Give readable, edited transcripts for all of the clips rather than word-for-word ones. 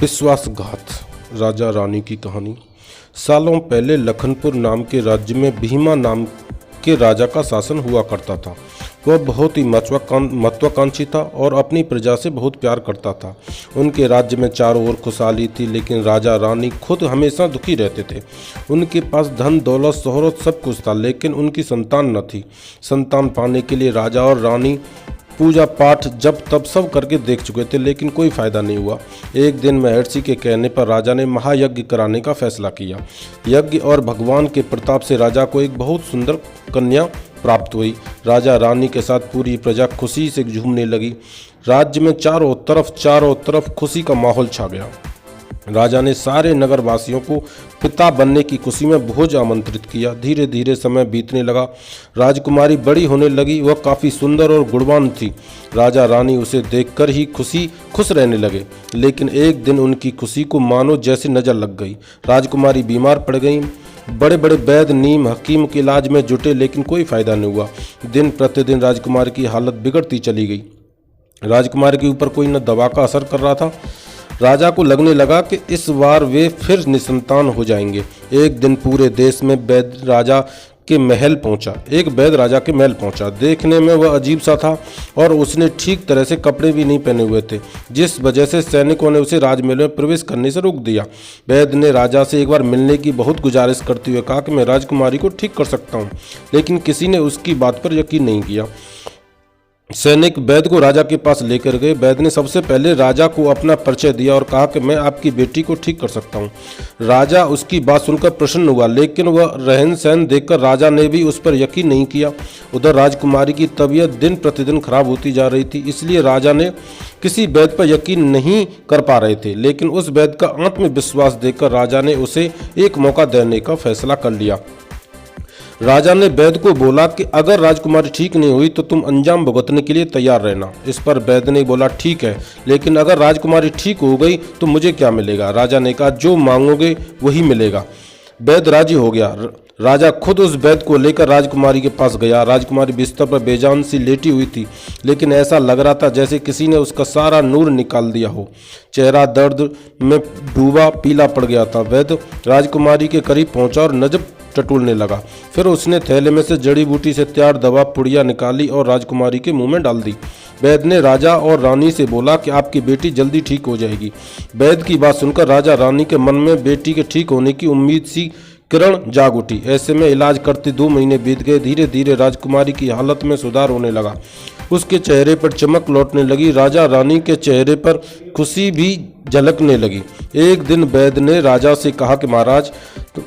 विश्वासघात। राजा रानी की कहानी। सालों पहले लखनपुर नाम के राज्य में भीमा नाम के राजा का शासन हुआ करता था। वह बहुत ही महत्वाकांक्षी था और अपनी प्रजा से बहुत प्यार करता था। उनके राज्य में चारों ओर खुशहाली थी, लेकिन राजा रानी खुद हमेशा दुखी रहते थे। उनके पास धन दौलत शोहरत सब कुछ था, लेकिन उनकी संतान न थी। संतान पाने के लिए राजा और रानी पूजा पाठ जब तब सब करके देख चुके थे, लेकिन कोई फायदा नहीं हुआ। एक दिन महर्षि के कहने पर राजा ने महायज्ञ कराने का फैसला किया। यज्ञ और भगवान के प्रताप से राजा को एक बहुत सुंदर कन्या प्राप्त हुई। राजा रानी के साथ पूरी प्रजा खुशी से झूमने लगी। राज्य में चारों तरफ खुशी का माहौल छा गया। राजा ने सारे नगरवासियों को पिता बनने की खुशी में भोज आमंत्रित किया। धीरे धीरे समय बीतने लगा। राजकुमारी बड़ी होने लगी। वह काफ़ी सुंदर और गुणवान थी। राजा रानी उसे देखकर ही खुश रहने लगे, लेकिन एक दिन उनकी खुशी को मानो जैसे नजर लग गई। राजकुमारी बीमार पड़ गई। बड़े बड़े वैद्य नीम हकीम के इलाज में जुटे, लेकिन कोई फायदा नहीं हुआ। दिन प्रतिदिन राजकुमारी की हालत बिगड़ती चली गई। राजकुमारी के ऊपर कोई न दवा का असर कर रहा था। राजा को लगने लगा कि इस बार वे फिर निसंतान हो जाएंगे। एक दिन पूरे देश में वैद्य राजा के महल पहुंचा। देखने में वह अजीब सा था और उसने ठीक तरह से कपड़े भी नहीं पहने हुए थे, जिस वजह से सैनिकों ने उसे राजमहल में प्रवेश करने से रोक दिया। वैद्य ने राजा से एक बार मिलने की बहुत गुजारिश करते हुए कहा कि मैं राजकुमारी को ठीक कर सकता हूँ, लेकिन किसी ने उसकी बात पर यकीन नहीं किया। सैनिक वैद्य को राजा के पास लेकर गए। वैद्य ने सबसे पहले राजा को अपना परिचय दिया और कहा कि मैं आपकी बेटी को ठीक कर सकता हूँ। राजा उसकी बात सुनकर प्रसन्न हुआ, लेकिन वह रहन सहन देखकर राजा ने भी उस पर यकीन नहीं किया। उधर राजकुमारी की तबीयत दिन प्रतिदिन खराब होती जा रही थी, इसलिए राजा ने किसी वैद्य पर यकीन नहीं कर पा रहे थे। लेकिन उस वैद्य का आत्मविश्वास देखकर राजा ने उसे एक मौका देने का फैसला कर लिया। राजा ने वैद्य को बोला कि अगर राजकुमारी ठीक नहीं हुई तो तुम अंजाम भुगतने के लिए तैयार रहना। इस पर वैद्य ने बोला ठीक है, लेकिन अगर राजकुमारी ठीक हो गई तो मुझे क्या मिलेगा? राजा ने कहा जो मांगोगे वही मिलेगा। वैद्य राजी हो गया। राजा खुद उस वैद्य को लेकर राजकुमारी के पास गया। राजकुमारी बिस्तर पर बेजान सी लेटी हुई थी, लेकिन ऐसा लग रहा था जैसे किसी ने उसका सारा नूर निकाल दिया हो। चेहरा दर्द में डूबा पीला पड़ गया था। वैद्य राजकुमारी के करीब पहुंचा और नजर टटोलने लगा। फिर उसने थैले में से जड़ी बूटी से तैयार दवा पुड़िया निकाली और राजकुमारी के मुंह में डाल दी। वैद्य ने राजा और रानी से बोला कि आपकी बेटी जल्दी ठीक हो जाएगी। वैद्य की बात सुनकर राजा रानी के मन में बेटी के ठीक होने की उम्मीद सी किरण जाग उठी। ऐसे में इलाज करते 2 महीने बीत गए। धीरे धीरे राजकुमारी की हालत में सुधार होने लगा। उसके चेहरे पर चमक लौटने लगी। राजा रानी के चेहरे पर खुशी भी झलकने लगी। एक दिन वैद्य ने राजा से कहा कि महाराज,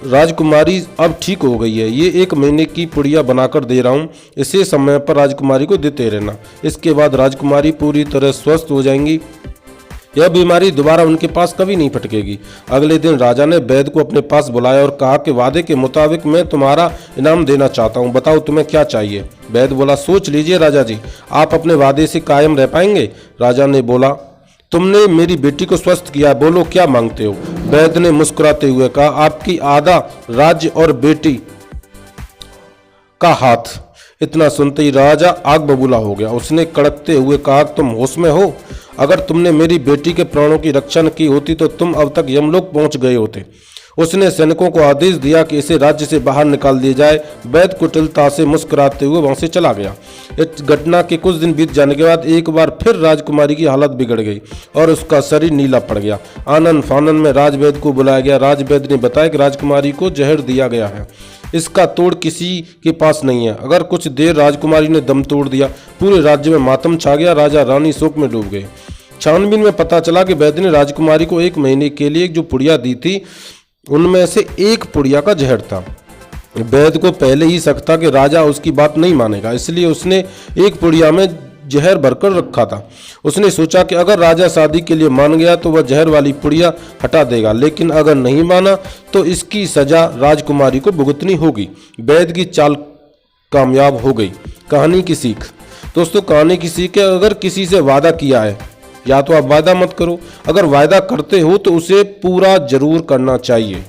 राजकुमारी अब ठीक हो गई है। ये 1 महीने की पुड़िया बनाकर दे रहा हूँ, इसे समय पर राजकुमारी को देते रहना। इसके बाद राजकुमारी पूरी तरह स्वस्थ हो जाएंगी। यह बीमारी दोबारा उनके पास कभी नहीं फटकेगी। अगले दिन राजा ने वैद्य को अपने पास बुलाया और कहा कि वादे के मुताबिक मैं तुम्हारा इनाम देना चाहता हूँ, बताओ तुम्हें क्या चाहिए? वैद्य बोला सोच लीजिए राजा जी, आप अपने वादे से कायम रह पाएंगे? राजा ने बोला तुमने मेरी बेटी को स्वस्थ किया, बोलो क्या मांगते हो? वैद्य ने मुस्कुराते हुए कहा आपकी आधा राज्य और बेटी का हाथ। इतना सुनते ही राजा आग बबूला हो गया। उसने कड़कते हुए कहा तुम होश में हो? अगर तुमने मेरी बेटी के प्राणों की रक्षा न की होती तो तुम अब तक यमलोक पहुंच गए होते। उसने सैनिकों को आदेश दिया कि इसे राज्य से बाहर निकाल दिया जाए। वैद्य कुटिलता से मुस्कुराते हुए वहां से चला गया। इस घटना के कुछ दिन बीत जाने के बाद एक बार फिर राजकुमारी की हालत बिगड़ गई और उसका शरीर नीला पड़ गया। आनंद फानन में राजवैद्य को बुलाया गया। राजवैद्य ने बताया कि राजकुमारी को जहर दिया गया है, इसका तोड़ किसी के पास नहीं है। अगर कुछ देर राजकुमारी ने दम तोड़ दिया, पूरे राज्य में मातम छा गया। राजा रानी शोक में डूब गए। छानबीन में पता चला कि वैद्य ने राजकुमारी को 1 महीने के लिए जो पुड़िया दी थी, उनमें से एक पुड़िया का जहर था। वैद्य को पहले ही शक था कि राजा उसकी बात नहीं मानेगा, इसलिए उसने एक पुड़िया में जहर भरकर रखा था। उसने सोचा कि अगर राजा शादी के लिए मान गया तो वह जहर वाली पुड़िया हटा देगा, लेकिन अगर नहीं माना तो इसकी सजा राजकुमारी को भुगतनी होगी। वैद्य की चाल कामयाब हो गई। कहानी की सीख। दोस्तों, कहानी की सीख है, अगर किसी से वादा किया है या तो आप वादा मत करो, अगर वादा करते हो तो उसे पूरा जरूर करना चाहिए।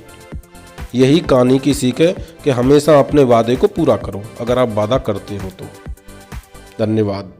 यही कहानी की सीख है कि हमेशा अपने वादे को पूरा करो अगर आप वादा करते हो तो। धन्यवाद।